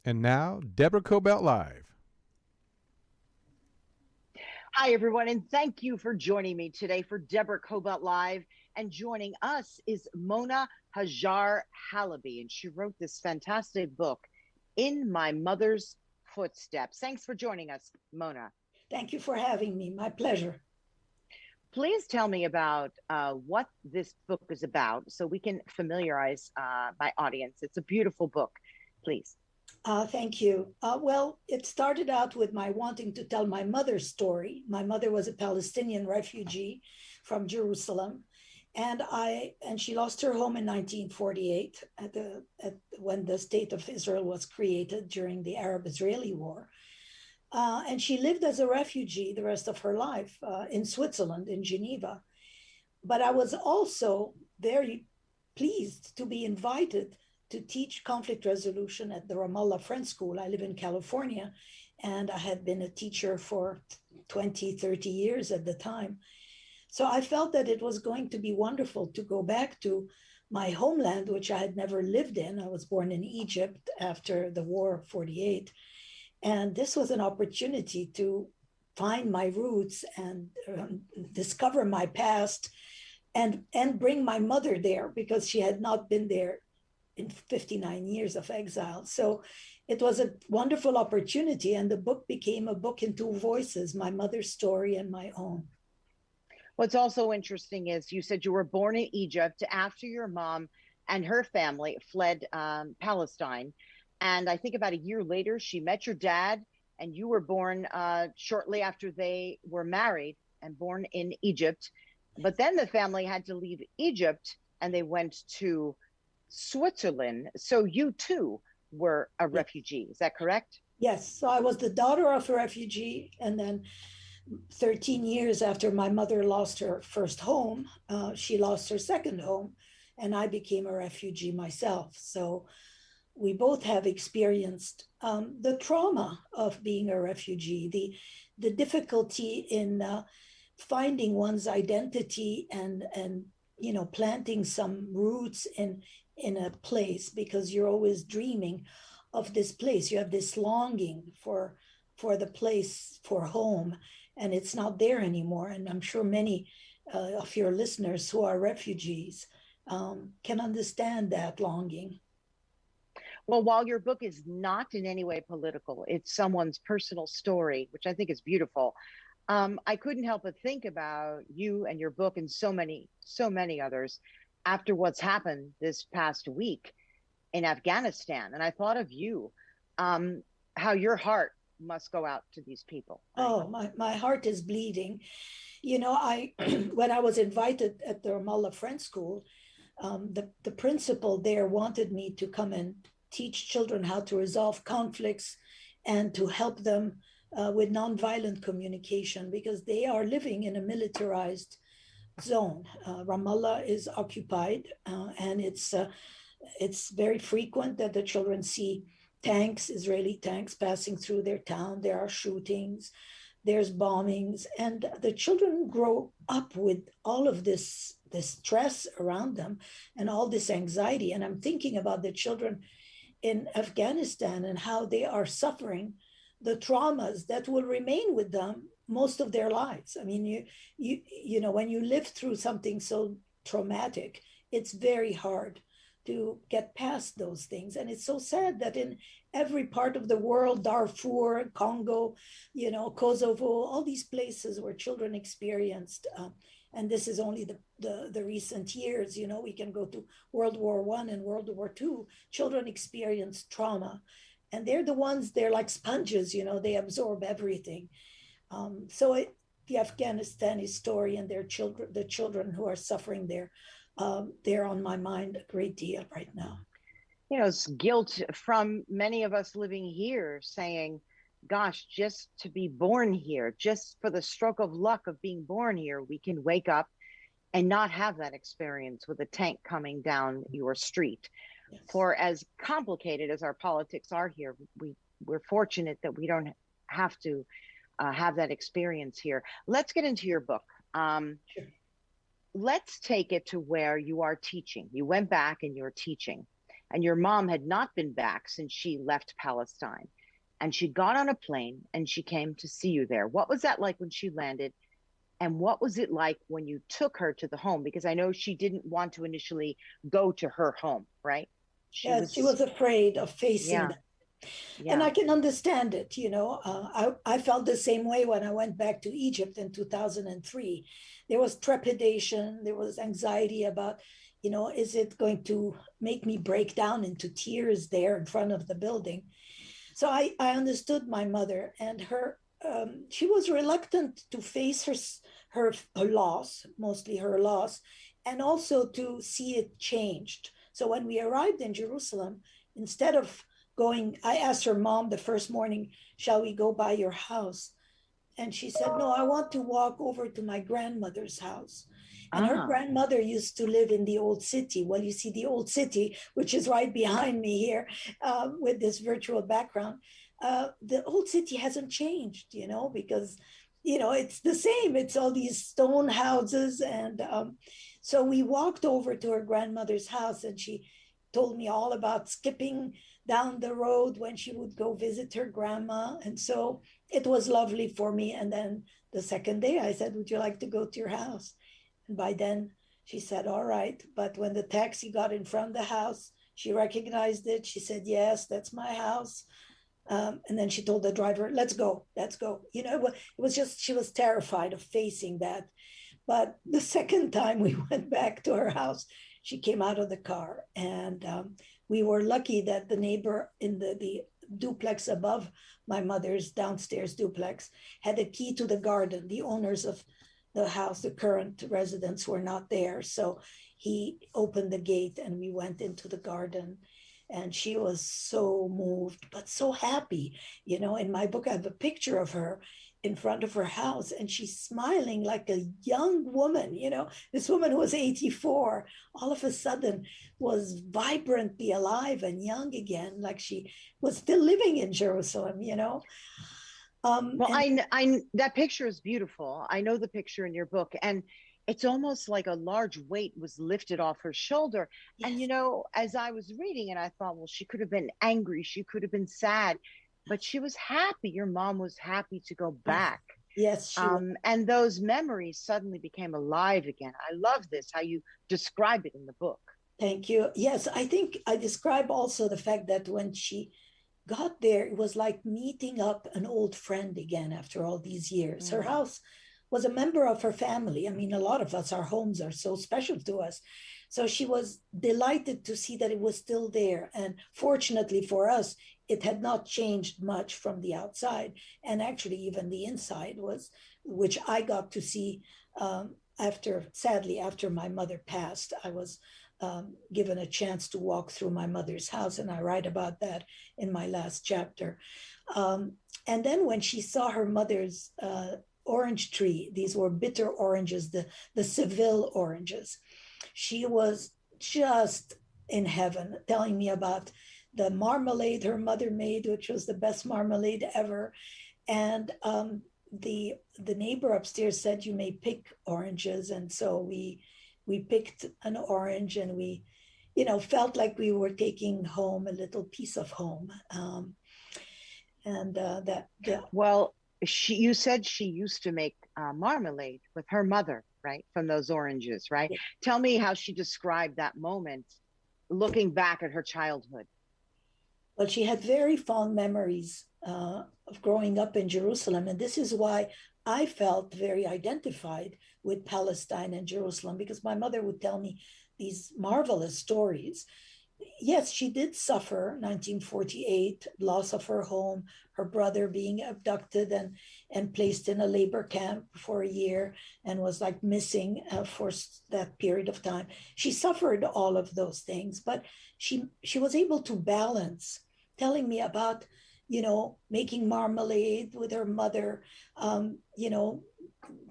And now, Deborah Kobylt Live. Hi, everyone, and thank you for joining me today for Deborah Kobylt Live. And joining us is Mona Hajjar Halaby, and she wrote this fantastic book, In My Mother's Footsteps. Thanks for joining us, Mona. Thank you for having me. My pleasure. Please tell me about what this book is about so we can familiarize my audience. It's a beautiful book. Please. Thank you. Well, it started out with my wanting to tell my mother's story. My mother was a Palestinian refugee from Jerusalem, and she lost her home in 1948 when the state of Israel was created during the Arab-Israeli War. And she lived as a refugee the rest of her life in Switzerland, in Geneva. But I was also very pleased to be invited to teach conflict resolution at the Ramallah Friends School. I live in California, and I had been a teacher for 20, 30 years at the time. So I felt that it was going to be wonderful to go back to my homeland, which I had never lived in. I was born in Egypt after the war of 48. And this was an opportunity to find my roots and discover my past and bring my mother there because she had not been there in 59 years of exile. So it was a wonderful opportunity. And the book became a book in two voices, my mother's story and my own. What's also interesting is you said you were born in Egypt after your mom and her family fled Palestine. And I think about a year later, she met your dad, and you were born shortly after they were married and born in Egypt. But then the family had to leave Egypt and they went to Switzerland. So you too were a refugee. Is that correct? Yes. So I was the daughter of a refugee. And then 13 years after my mother lost her first home, she lost her second home, and I became a refugee myself. So we both have experienced the trauma of being a refugee, the difficulty in finding one's identity and planting some roots in a place because you're always dreaming of this place. You have this longing for the place, for home, and it's not there anymore. And I'm sure many of your listeners who are refugees can understand that longing. Well, while your book is not in any way political, it's someone's personal story, which I think is beautiful. I couldn't help but think about you and your book and so many others after what's happened this past week in Afghanistan. And I thought of you, how your heart must go out to these people. Right? Oh, my heart is bleeding. I when I was invited at the Ramallah Friends School, the principal there wanted me to come and teach children how to resolve conflicts and to help them with nonviolent communication because they are living in a militarized zone. Ramallah is occupied, and it's very frequent that the children see tanks, Israeli tanks, passing through their town. There are shootings, there's bombings, and the children grow up with all of this stress around them and all this anxiety. And I'm thinking about the children in Afghanistan and how they are suffering the traumas that will remain with them most of their lives. I mean, when you live through something so traumatic, it's very hard to get past those things. And it's so sad that in every part of the world, Darfur, Congo, Kosovo, all these places where children experienced, and this is only the recent years, we can go to World War I and World War II, children experienced trauma. And they're the ones, they're like sponges, they absorb everything. The Afghanistani story and the children who are suffering there, they're on my mind a great deal right now. It's guilt from many of us living here saying, gosh, just to be born here, just for the stroke of luck of being born here, we can wake up and not have that experience with a tank coming down your street. Yes. For as complicated as our politics are here, we're fortunate that we don't have to have that experience here. Let's get into your book. Sure. Let's take it to where you are teaching. You went back and you're teaching. and your mom had not been back since she left Palestine. And she got on a plane and she came to see you there. What was that like when she landed? And what was it like when you took her to the home? Because I know she didn't want to initially go to her home, right? Yes, she was afraid of facing yeah, that. And yeah. I can understand it. I felt the same way when I went back to Egypt in 2003. There was trepidation, there was anxiety about, is it going to make me break down into tears there in front of the building? So I understood my mother, and she was reluctant to face her loss, mostly her loss, and also to see it changed. So when we arrived in Jerusalem, instead of going, I asked her mom the first morning, shall we go by your house? And she said, no, I want to walk over to my grandmother's house. And her grandmother used to live in the old city. Well, you see the old city, which is right behind me here with this virtual background. The old city hasn't changed, because, it's the same. It's all these stone houses. And so we walked over to her grandmother's house, and she told me all about skipping down the road when she would go visit her grandma. And so it was lovely for me. And then the second day I said, would you like to go to your house? And by then she said, all right. But when the taxi got in front of the house, she recognized it. She said, yes, that's my house. And then she told the driver, let's go. It was just, she was terrified of facing that. But the second time we went back to her house, she came out of the car, and we were lucky that the neighbor in the duplex above my mother's downstairs duplex had a key to the garden. The owners of the house, the current residents, were not there. So he opened the gate and we went into the garden. And she was so moved, but so happy. In my book, I have a picture of her in front of her house, and she's smiling like a young woman. This woman who was 84 all of a sudden was vibrantly alive and young again, like she was still living in Jerusalem. Well, I that picture is beautiful. I know the picture in your book, and it's almost like a large weight was lifted off her shoulder. Yes. And as I was reading it, I thought, well, she could have been angry, she could have been sad, but she was happy. Your mom was happy to go back. Yes, she was. And those memories suddenly became alive again. I love this, how you describe it in the book. Thank you. Yes, I think I describe also the fact that when she got there, it was like meeting up an old friend again after all these years. Her house was a member of her family. I mean, a lot of us, our homes are so special to us. So she was delighted to see that it was still there. And fortunately for us, it had not changed much from the outside. And actually, even the inside was, which I got to see sadly, after my mother passed. I was given a chance to walk through my mother's house, and I write about that in my last chapter. And then when she saw her mother's orange tree, these were bitter oranges, the Seville oranges, she was just in heaven, telling me about the marmalade her mother made, which was the best marmalade ever. And the neighbor upstairs said, you may pick oranges. And so we picked an orange, and we, felt like we were taking home a little piece of home. Well, you said she used to make marmalade with her mother, right? From those oranges, right? Yeah. Tell me how she described that moment, looking back at her childhood. Well, she had very fond memories of growing up in Jerusalem. And this is why I felt very identified with Palestine and Jerusalem, because my mother would tell me these marvelous stories. Yes, she did suffer 1948, loss of her home, her brother being abducted and placed in a labor camp for a year and was like missing for that period of time. She suffered all of those things, but she was able to balance, telling me about, making marmalade with her mother,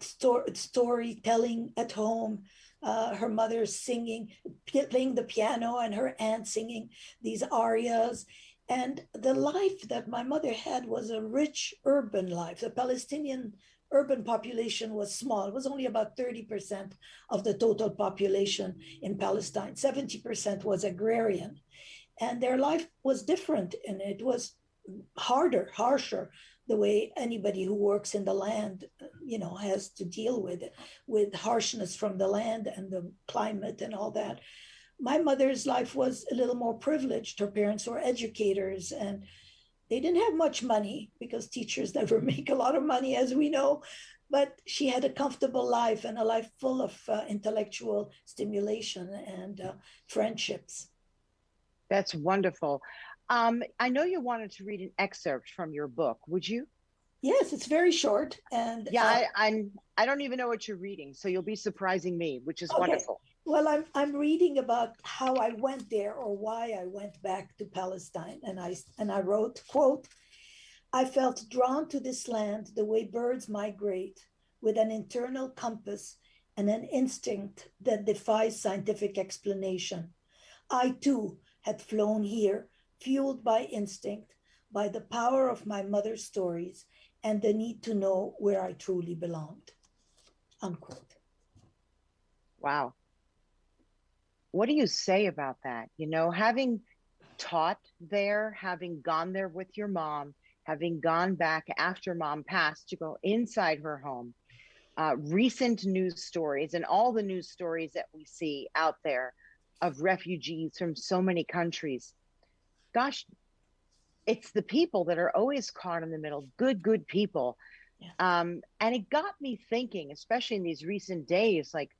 storytelling at home, her mother singing, playing the piano, and her aunt singing these arias. And the life that my mother had was a rich urban life. The Palestinian urban population was small. It was only about 30% of the total population in Palestine. 70% was agrarian. and their life was different, and it was harsher, the way anybody who works in the land, has to deal with harshness from the land and the climate and all that. My mother's life was a little more privileged. Her parents were educators, and they didn't have much money because teachers never make a lot of money, as we know. But she had a comfortable life, and a life full of intellectual stimulation and friendships. That's wonderful. I know you wanted to read an excerpt from your book. Would you? Yes, it's very short. And yeah, I don't even know what you're reading, so you'll be surprising me, which is okay. wonderful. Well, I'm reading about how I went there, or why I went back to Palestine, and I wrote, quote, "I felt drawn to this land the way birds migrate, with an internal compass and an instinct that defies scientific explanation. I too had flown here, fueled by instinct, by the power of my mother's stories, and the need to know where I truly belonged." Unquote. Wow. What do you say about that? Having taught there, having gone there with your mom, having gone back after mom passed to go inside her home, recent news stories and all the news stories that we see out there of refugees from so many countries. Gosh, it's the people that are always caught in the middle, good people. Yeah. And it got me thinking, especially in these recent days, like,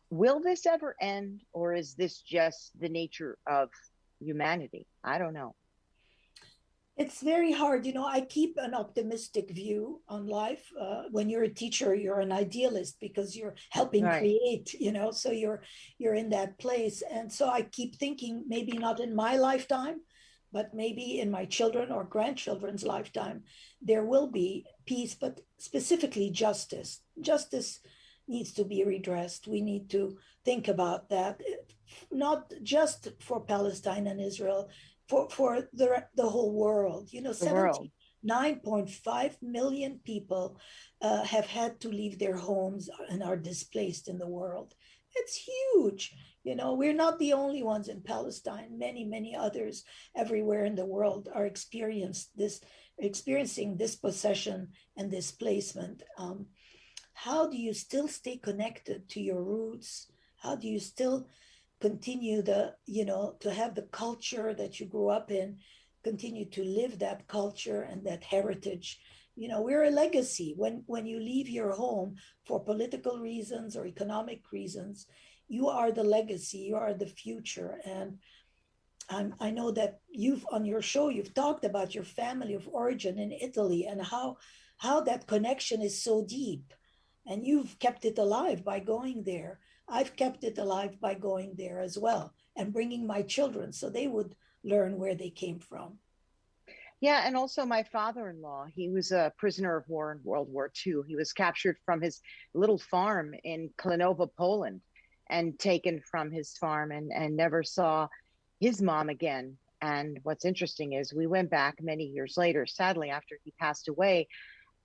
will this ever end, or is this just the nature of humanity? I don't know. It's very hard. I keep an optimistic view on life. When you're a teacher, you're an idealist because you're helping create, so you're in that place. And so I keep thinking, maybe not in my lifetime, but maybe in my children or grandchildren's lifetime, there will be peace, but specifically justice. Justice needs to be redressed. We need to think about that, not just for Palestine and Israel, for the whole world. 79.5 million people have had to leave their homes and are displaced in the world. It's huge. We're not the only ones in Palestine. Many others everywhere in the world are experiencing dispossession and displacement. How do you still stay connected to your roots? How do you still continue to have the culture that you grew up in, continue to live that culture and that heritage? We're a legacy. When you leave your home for political reasons or economic reasons, you are the legacy, you are the future. And I know that on your show, you've talked about your family of origin in Italy and how that connection is so deep. And you've kept it alive by going there. I've kept it alive by going there as well and bringing my children so they would learn where they came from. Yeah, and also my father-in-law, he was a prisoner of war in World War II. He was captured from his little farm in Klinowa, Poland, and taken from his farm and never saw his mom again. And what's interesting is we went back many years later, sadly, after he passed away,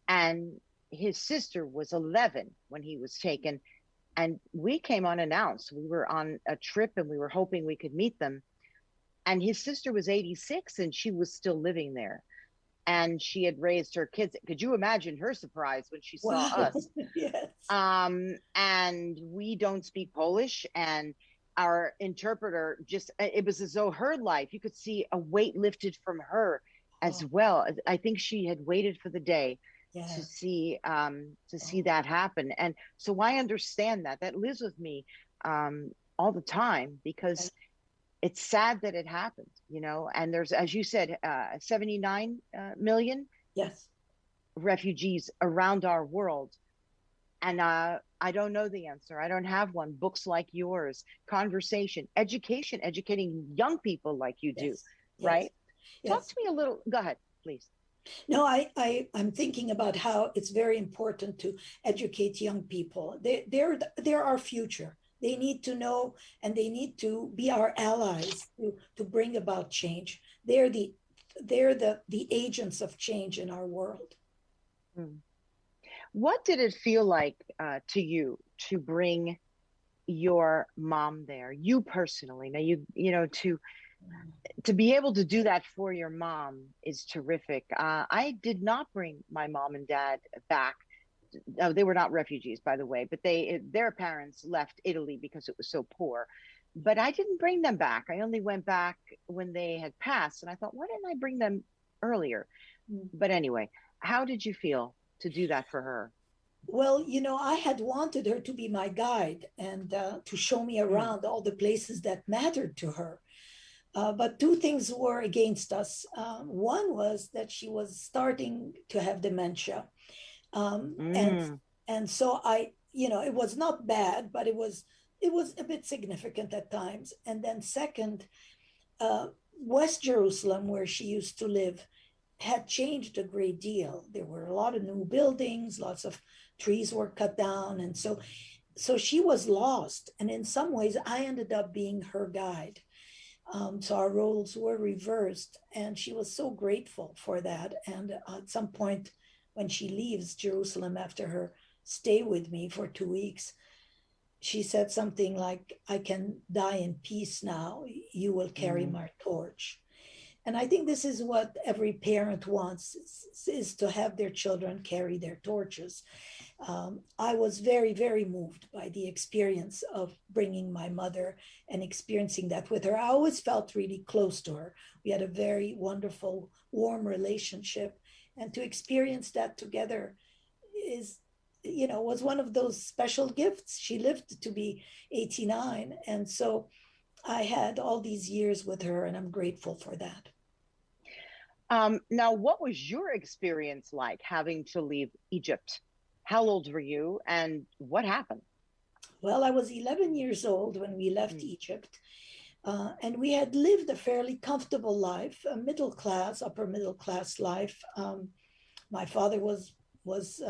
and his sister was 11 when he was taken. And we came unannounced. We were on a trip and we were hoping we could meet them. And his sister was 86 and she was still living there. And she had raised her kids. Could you imagine her surprise when she saw us? Yes. And we don't speak Polish. And our interpreter it was as though her life, you could see a weight lifted from her as well. I think she had waited for the day to see that happen. And so I understand that lives with me all the time, because it's sad that it happened, and there's, as you said, 79 million refugees around our world. And I don't know the answer. I don't have one. Books like yours, conversation, educating young people like you do, right? Talk to me a little. Go ahead, please. No, I'm thinking about how it's very important to educate young people. They're our future. They need to know, and they need to be our allies to bring about change. They're the agents of change in our world. What did it feel like to you to bring your mom there, you personally? Now, To be able to do that for your mom is terrific. I did not bring my mom and dad back. No, they were not refugees, by the way, but their parents left Italy because it was so poor. But I didn't bring them back. I only went back when they had passed, and I thought, why didn't I bring them earlier? But anyway, how did you feel to do that for her? Well, I had wanted her to be my guide and to show me Mm. around all the places that mattered to her. But two things were against us. One was that she was starting to have dementia, um, and Mm. and so it was not bad, but it was a bit significant at times. And then second, uh, West Jerusalem, where she used to live, had changed a great deal. There were a lot of new buildings, lots of trees were cut down, and so she was lost. And in some ways, I ended up being her guide. So our roles were reversed, and she was so grateful for that. And at some point, when she leaves Jerusalem after her stay with me for 2 weeks, she said something like, "I can die in peace now. You will carry Mm. my torch." And I think this is what every parent wants, is to have their children carry their torches. I was very, very moved by the experience of bringing my mother and experiencing that with her. I always felt really close to her. We had a very wonderful, warm relationship. And to experience that together was one of those special gifts. She lived to be 89. And so I had all these years with her, and I'm grateful for that. Now, what was your experience like having to leave Egypt? How old were you, and what happened? Well, I was 11 years old when we left Mm. Egypt, and we had lived a fairly comfortable life, a middle class, upper middle class life. My father was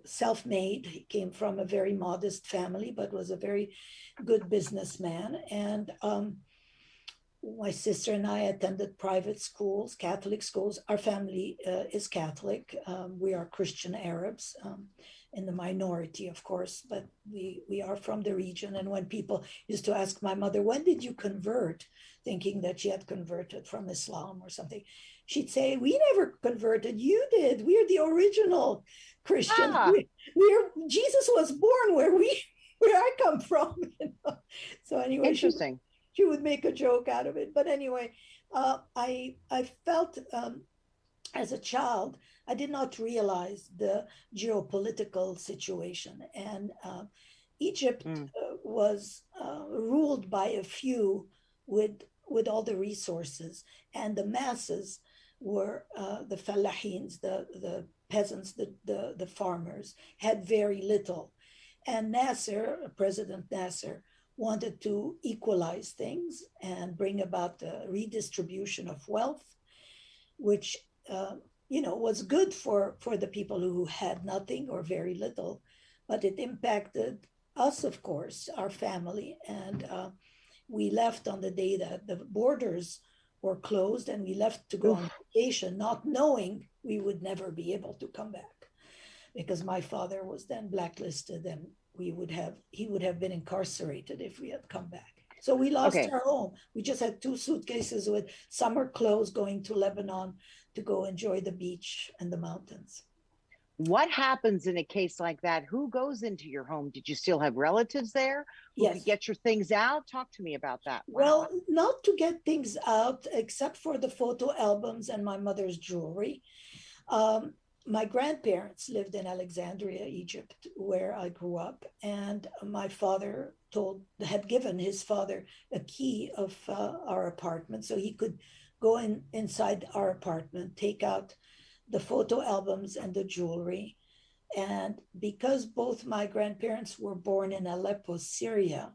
self-made. He came from a very modest family, but was a very good businessman. And my sister and I attended private schools, Catholic schools. Our family is Catholic. We are Christian Arabs, in the minority, of course, but we are from the region. And when people used to ask my mother, "When did you convert?" thinking that she had converted from Islam or something, she'd say, "We never converted. You did. We're the original Christians. Ah, Jesus was born where I come from." So anyway, interesting. she would make a joke out of it. But anyway, I felt, as a child, I did not realize the geopolitical situation, and Egypt Mm. was ruled by a few with all the resources, and the masses were the fallahins, the peasants, the farmers, had very little. And President Nasser, wanted to equalize things and bring about the redistribution of wealth, which was good for the people who had nothing or very little, but it impacted us, of course, our family, and we left on the day that the borders were closed, and we left to go on Oof. vacation, not knowing we would never be able to come back, because my father was then blacklisted, and he would have been incarcerated if we had come back. So we lost Okay. our home. We just had 2 suitcases with summer clothes, going to Lebanon to go enjoy the beach and the mountains. What happens in a case like that? Who goes into your home? Did you still have relatives there who could Yes. get your things out? Talk to me about that. Wow. Well, not to get things out, except for the photo albums and my mother's jewelry. Um, my grandparents lived in Alexandria, Egypt, where I grew up, and my father had given his father a key of our apartment, so he could go inside our apartment, take out the photo albums and the jewelry. And because both my grandparents were born in Aleppo, Syria,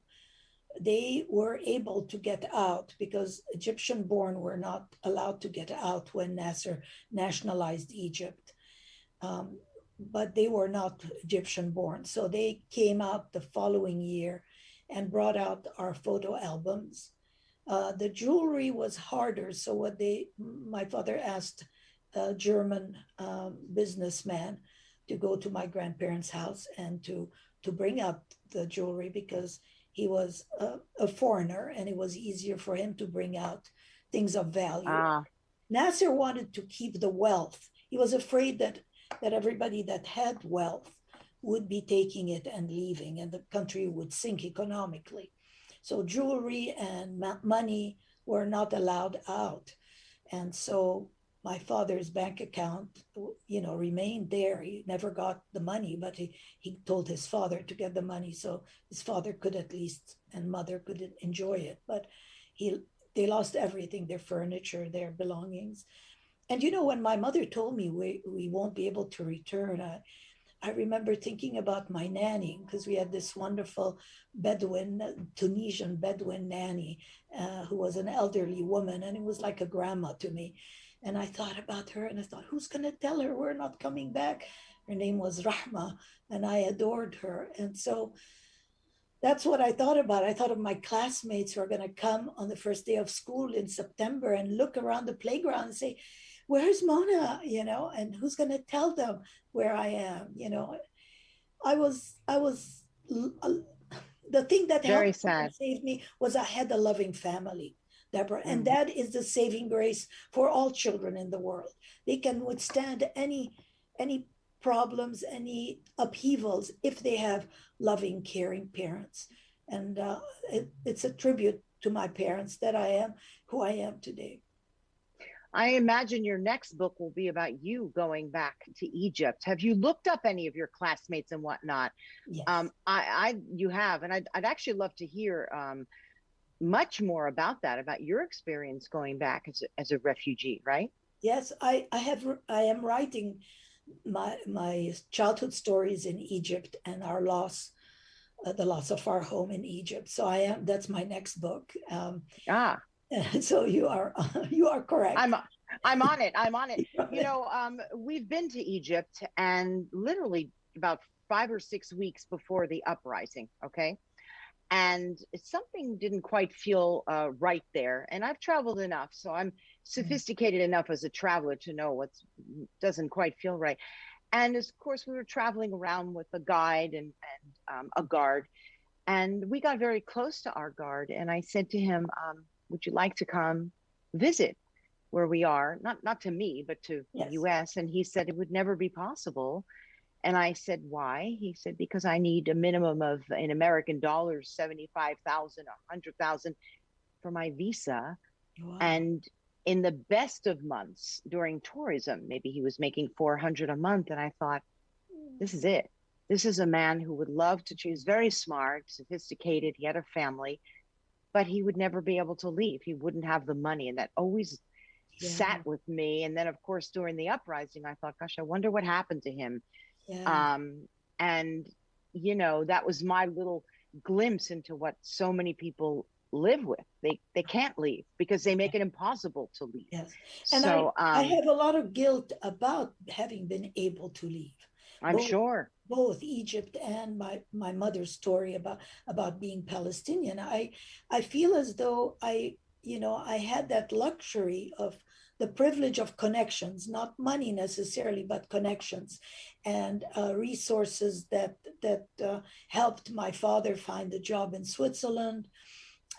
they were able to get out, because Egyptian born were not allowed to get out when Nasser nationalized Egypt. Um, but they were not Egyptian born. So they came out the following year and brought out our photo albums. The jewelry was harder. So my father asked a German businessman to go to my grandparents' house and to bring out the jewelry, because he was a foreigner, and it was easier for him to bring out things of value. Ah, Nasser wanted to keep the wealth. He was afraid that everybody that had wealth would be taking it and leaving, and the country would sink economically. So jewelry and money were not allowed out. And so my father's bank account, remained there. He never got the money, but he told his father to get the money so his father could at least, and mother could enjoy it. But they lost everything, their furniture, their belongings. And when my mother told me we won't be able to return, I remember thinking about my nanny, because we had this wonderful Tunisian Bedouin nanny who was an elderly woman, and it was like a grandma to me. And I thought about her, and I thought, who's going to tell her we're not coming back? Her name was Rahma, and I adored her. And so that's what I thought about. I thought of my classmates who are going to come on the first day of school in September and look around the playground and say, where's Mona? And who's going to tell them where I am? I was the thing that very helped sad. save me was I had a loving family, Deborah. And that is the saving grace for all children in the world. They can withstand any problems, any upheavals, if they have loving, caring parents. And it's a tribute to my parents that I am who I am today. I imagine your next book will be about you going back to Egypt. Have you looked up any of your classmates and whatnot? Yes. You have, and I'd actually love to hear much more about that, about your experience going back as a refugee, right? Yes, I am writing my childhood stories in Egypt and our loss, the loss of our home in Egypt. So that's my next book. So you are correct. I'm on it. I'm on it. We've been to Egypt, and literally about 5 or 6 weeks before the uprising. Okay. And something didn't quite feel right there. And I've traveled enough, so I'm sophisticated enough as a traveler to know what doesn't quite feel right. And of course, we were traveling around with a guide and a guard, and we got very close to our guard. And I said to him, would you like to come visit where we are? Not to me, but to the US. And he said it would never be possible. And I said, why? He said, because I need a minimum of, in American dollars, 75,000, 100,000 for my visa. Wow. And in the best of months during tourism, maybe he was making 400 a month. And I thought, this is it. This is a man who would love to choose, very smart, sophisticated. He had a family, but he would never be able to leave. He wouldn't have the money. And that always sat with me. And then, of course, during the uprising, I thought, gosh, I wonder what happened to him. Yeah. And, that was my little glimpse into what so many people live with. They can't leave because they make it impossible to leave. Yes. And so I have a lot of guilt about having been able to leave. I'm sure. Both Egypt and my mother's story about being Palestinian. I feel as though I had that luxury of the privilege of connections, not money necessarily, but connections and resources that helped my father find a job in Switzerland.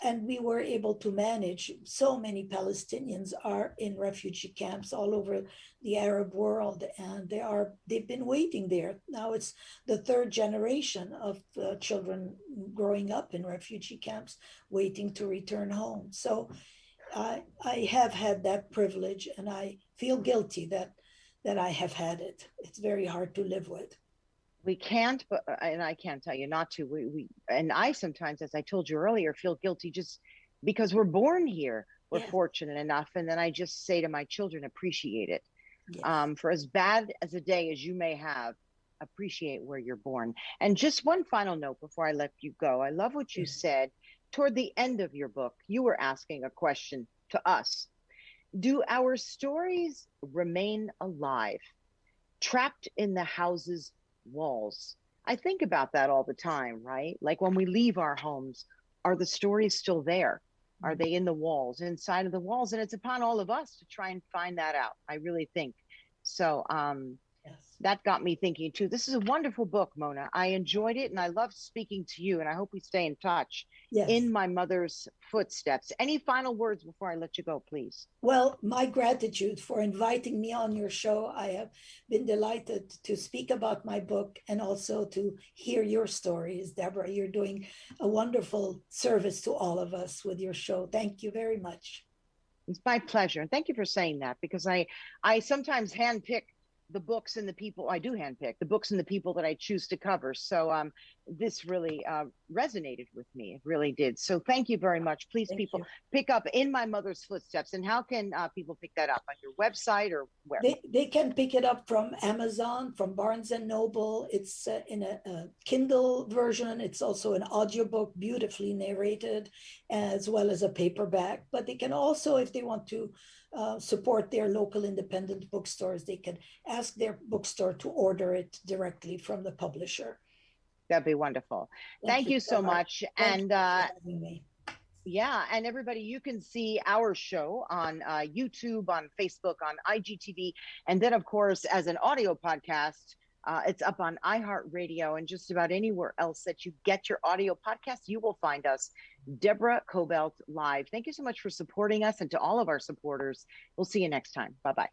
And we were able to manage. So many Palestinians are in refugee camps all over the Arab world, and they've been waiting there. Now it's the third generation of children growing up in refugee camps, waiting to return home. So I have had that privilege, and I feel guilty that I have had it. It's very hard to live with. We can't, and I can't tell you not to. And I sometimes, as I told you earlier, feel guilty just because we're born here. We're fortunate enough. And then I just say to my children, appreciate it. Yes. For as bad as a day as you may have, appreciate where you're born. And just one final note before I let you go. I love what you said. Toward the end of your book, you were asking a question to us. Do our stories remain alive, trapped in the house's walls? I think about that all the time, right? Like when we leave our homes, are the stories still there? Are they in the walls, inside of the walls? And it's upon all of us to try and find that out. I really think so. Yes. That got me thinking too. This is a wonderful book, Mona. I enjoyed it and I love speaking to you, and I hope we stay in touch. Yes. In My Mother's Footsteps. Any final words before I let you go, please? Well, my gratitude for inviting me on your show. I have been delighted to speak about my book and also to hear your stories. Deborah, you're doing a wonderful service to all of us with your show. Thank you very much. It's my pleasure. And thank you for saying that, because I sometimes handpick the books and the people. I do handpick the books and the people that I choose to cover. So this really resonated with me. It really did. So thank you very much. Please, Thank people, you. pick up In My Mother's Footsteps. And how can people pick that up? On your website or where? They can pick it up from Amazon, from Barnes and Noble. It's in a Kindle version. It's also an audiobook, beautifully narrated, as well as a paperback. But they can also, if they want to support their local independent bookstores, they can ask their bookstore to order it directly from the publisher. That'd be wonderful. Thank you so much. Thank And you for having me. yeah, and everybody, you can see our show on YouTube, on Facebook, on IGTV, and then, of course, as an audio podcast, it's up on iHeartRadio and just about anywhere else that you get your audio podcast. You will find us, Deborah Kobylt Live. Thank you so much for supporting us, and to all of our supporters. We'll see you next time. Bye-bye.